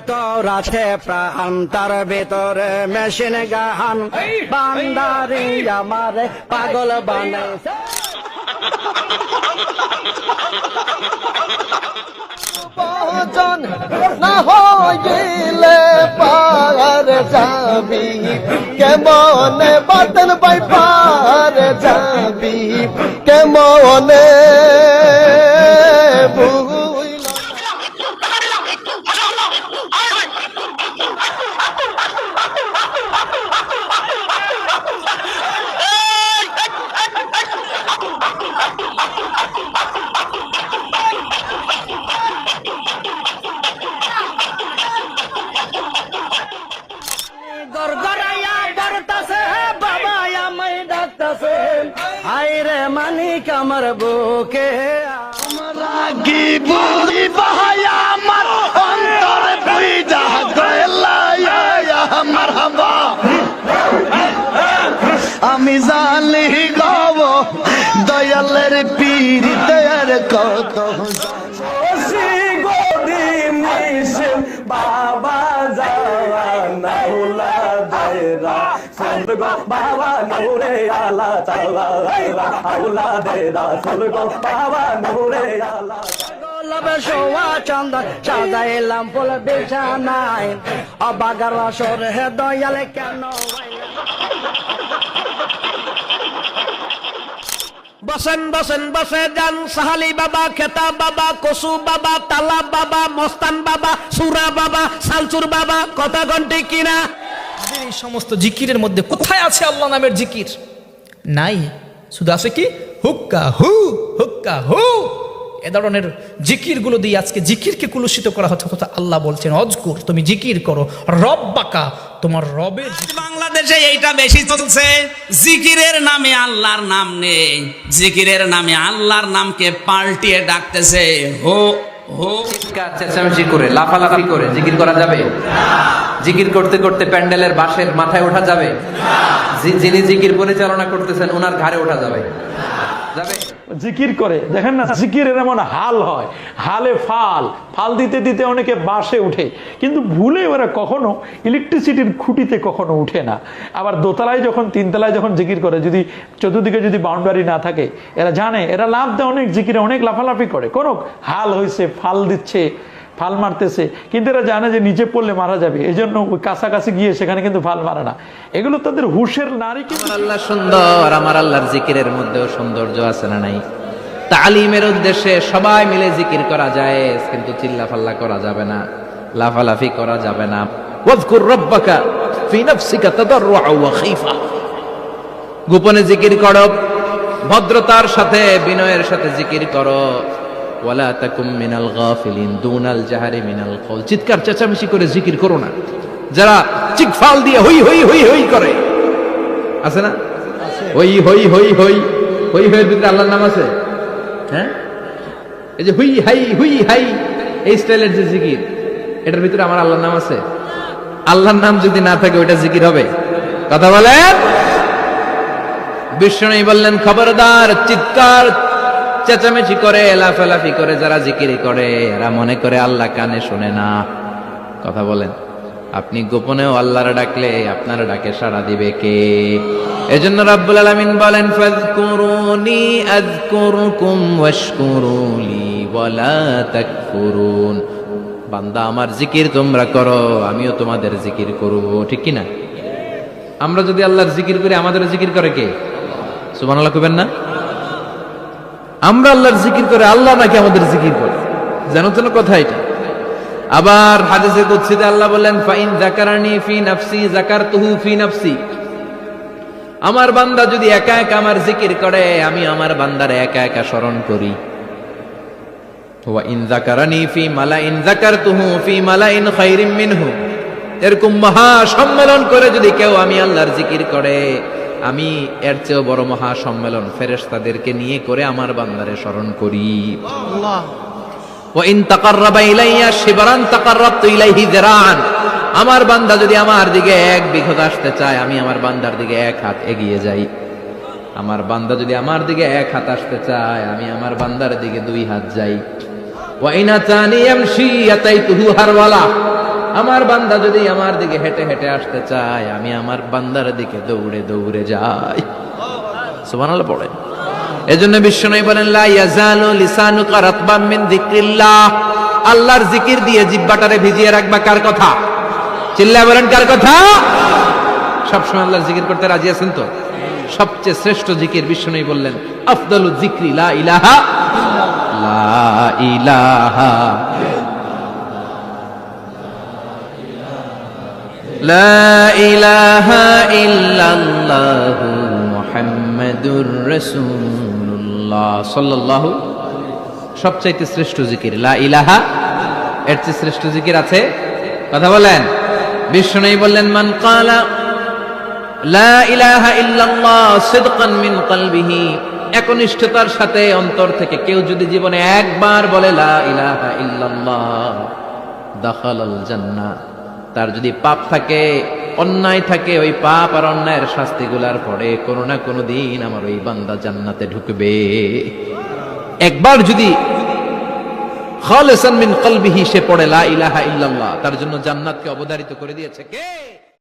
তোর আছে প্রাণ তার ভিতরে মেশিন গান বান্দারি আমারে পাগল বানাইছে। ভজন না হইলে পার যাবি কেমনে বাতন বাই পার যাবি কেমনে গরগরাইয়া বরতাছে বাবা আমায় ডাকতাছে আইরে মানিক আমার বুকে কি বুঝি বাহায়া আমার অন্তরে বুঝা গেলায়া মারহাবা আমি জানি গব দয়ালের পীরিতের কত বাবা যাওয়া দেরা স্বর্গ বাবা নূরে আলা চালা আউলা দেরা স্বর্গ বাবা নূরে আলা লবে সোয়া চন্দন সাজাইলাম ফুল বিছানায় অবাগার আসর হে দয়ালে কেন বসেন বসেন বসে যান সাহালি বাবা খেতা বাবা কসু বাবা তালা বাবা মস্তান বাবা সুরা বাবা সালচুর বাবা কথা ঘন্টি কিনা। এই সমস্ত জিকিরের মধ্যে কোথায় আছে আল্লাহ নামের জিকির? নাই, শুধু আছে কি হুক্কা হু হুক্কা হু। এ ধরনের জিকিরগুলো দিয়ে আজকে জিকিরকে কুলুষিত করা হচ্ছে। কথা আল্লাহ বলছেন অজকুর, তুমি জিকির করো রব্বাকা, তোমার রবের। বাংলাদেশে এইটা বেশি চলছে, জিকিরের নামে আল্লাহর নাম নেই, জিকিরের নামে আল্লাহর নামকে পাল্টিয়ে ডাকতেছে হো হো। চিৎকার চেঁচামেচি করে লাফালাফি করে জিকির করা যাবে? জিকির করতে করতে প্যান্ডেলের বাঁশের মাথায় ওঠা যাবে? যিনি জিকির পরিচালনা করতেছেন ওনার ঘাড়ে ওঠা যাবে? যাবে? জিকির করে দেখেন না, জিকিরের এমন হাল হয়, হালে ফাল ফাল দিতে দিতে অনেকে বাসে উঠে, কিন্তু ভুলে ওরা কখনো ইলেকট্রিসিটির খুঁটিতে কখনো উঠে না। আবার দোতলায় যখন তিনতলায় যখন জিকির করে, যদি চতুর্দিকে যদি বাউন্ডারি না থাকে, এরা জানে এরা লাভ দেয় অনেক, জিকিরে অনেক লাফালাফি করে, কোনো হাল হয়েছে ফাল দিচ্ছে ফাল মারতেছে, কিন্তু এরা জানে যে নিচে পড়লে মারা যাবে, এই জন্য ওই কাছাকাছি গিয়ে সেখানে কিন্তু ফাল মারে না। এগুলো তাদের হুশের নারী। কিন্তু আল্লাহ সুন্দর, আমার আল্লাহর জিকিরের মধ্যেও সৌন্দর্য আছে না নাই? তালিমের উদ্দেশ্যে সবাই মিলে জিকির করা যায়, কিন্তু চিল্লাফাল্লা করা যাবে না, লাফালাফি করা যাবে না। ওয়াজকুর রাব্বাকা ফি নাফসিকা তাদাররুআ ওয়া খাইফা, গোপনে জিকির করো, ভদ্রতার সাথে বিনয়ের সাথে জিকির করো। ওয়ালা তাকুম মিনাল গাফিলিন দুনাল জাহারি মিনাল কওল, চিৎকার চেঁচামেচি করে জিকির করো না। যারা চিকফাল দিয়ে হই হই হই হই করে, আছে না? হই হই হই হই হই হইয়ের ভিতরে আল্লাহর নাম আছে? হ্যাঁ, এই যে হুই হাই এই স্টাইলের যে জিকির, এটার ভিতরে আমার আল্লাহর নাম আছে? আল্লাহর নাম যদি না থাকে ওইটা জিকির হবে? কথা বলেন। বিষ্ণু বললেন খবরদার, চিৎকার চেঁচামেচি করে লাফালাফি করে যারা জিকির করে এরা মনে করে আল্লাহ কানে শোনে না। কথা বলেন। আপনি গোপনেও আল্লাহর ডাকলে আপনার ডাকে সাড়া দিবে কে? এজন্য রাব্বুল আলামিন বলেন ফাযকুরুনি আযকুরুকুম ওয়াশকুরুলি ওয়ালা তাকফুরুন। বান্দা আমার জিকির তোমরা করো, আমিও তোমাদের জিকির করব, ঠিক কি না? আমরা যদি আল্লাহর জিকির করি আমাদের জিকির করে কে? সুবহানাল্লাহ কইবেন না? আমরা আল্লাহর জিকির করে আল্লাহ নাকি আমাদের জিকির করে? জানো তো না কথা এটা। আবার হাদিসে কুদসিতে আল্লাহ বলেন ফাইন যাকারানি ফি নাফসি যাকারতুহু ফি নাফসি, আমার বান্দা যদি একা একা আমার জিকির করে আমি আমার বান্দারে একা একা স্মরণ করি। ওয়া ইন যাকারানি ফি মালাইন যাকারতুহু ফি মালাইন খায়রিম মিনহু, এরকম মহা সম্মেলন করে যদি কেউ আমি আল্লাহর জিকির করে আমি এর চেয়েও বড় মহা সম্মেলন ফেরেশতাদেরকে নিয়ে করে আমার বান্দারে স্মরণ করি। আল্লাহ ওয়া ইন তাকাররাবা ইলাইয়া শিবরান তাকাররাবতু ইলাইহি যিরাআন, আমার বান্দা যদি আমার দিকে এক বিঘত আসতে চায় আমি আমার বান্দার দিকে এক হাত এগিয়ে যাই। আমার বান্দা যদি আমার দিকে এক হাত আসতে চায় আমি আমার বান্দার দিকে দুই হাত যাই। ওয়া ইন আতানি ইয়ামশি আতাইতুহু হারওয়ালা, আমার বান্দা যদি আমার দিকে হেঁটে হেঁটে আসতে চায়, আমি আমার বান্দার দিকে দৌড়ে দৌড়ে যাই। সুবহানাল্লাহ পড়ে। এজন্য বিশ্বনবী বলেন, লা ইয়াজালু লিসানুকা রাতবাম মিন যিকরিল্লাহ। আল্লাহর জিকির দিয়ে জিহ্বাটারে ভিজিয়ে রাখবা। কার কথা? চিল্লায় বলেন, কার কথা? সবসময় আল্লাহর জিকির করতে রাজি আছেন তো? সবচেয়ে শ্রেষ্ঠ জিকির বিশ্বনবী বললেন, আফদালু যিকরি লা ইলাহা লা ইলাহা লা ইলাহা ইল্লাল্লাহু মুহাম্মাদুর রাসূলুল্লাহ সাল্লাল্লাহু। সবচাইতে শ্রেষ্ঠ জিকির লা ইলাহা। এর চেয়ে শ্রেষ্ঠ জিকির আছে? কথা বলেন। বিশ্বনবী বললেন, মান ক্বালা লা ইলাহা ইল্লাল্লাহ সিদকান মিন কলবিহি, একনিষ্ঠতার সাথে অন্তর থেকে কেউ যদি জীবনে একবার বলে লা ইলাহা ইল্লাল্লাহ, দাখালাল জান্নাহ। তার যদি পাপ থাকে, অন্যায় থাকে, ওই পাপ আর অন্যায়ের শাস্তিগুলার পরে কোনো না কোনো দিন আমার ওই বান্দা জান্নাতে ঢুকবে। একবার যদি খালিসান মিন কলবিহি সে পড়ে লা ইলাহা ইল্লাল্লাহ, তার জন্য জান্নাতকে অবধারিত করে দিয়েছে কে?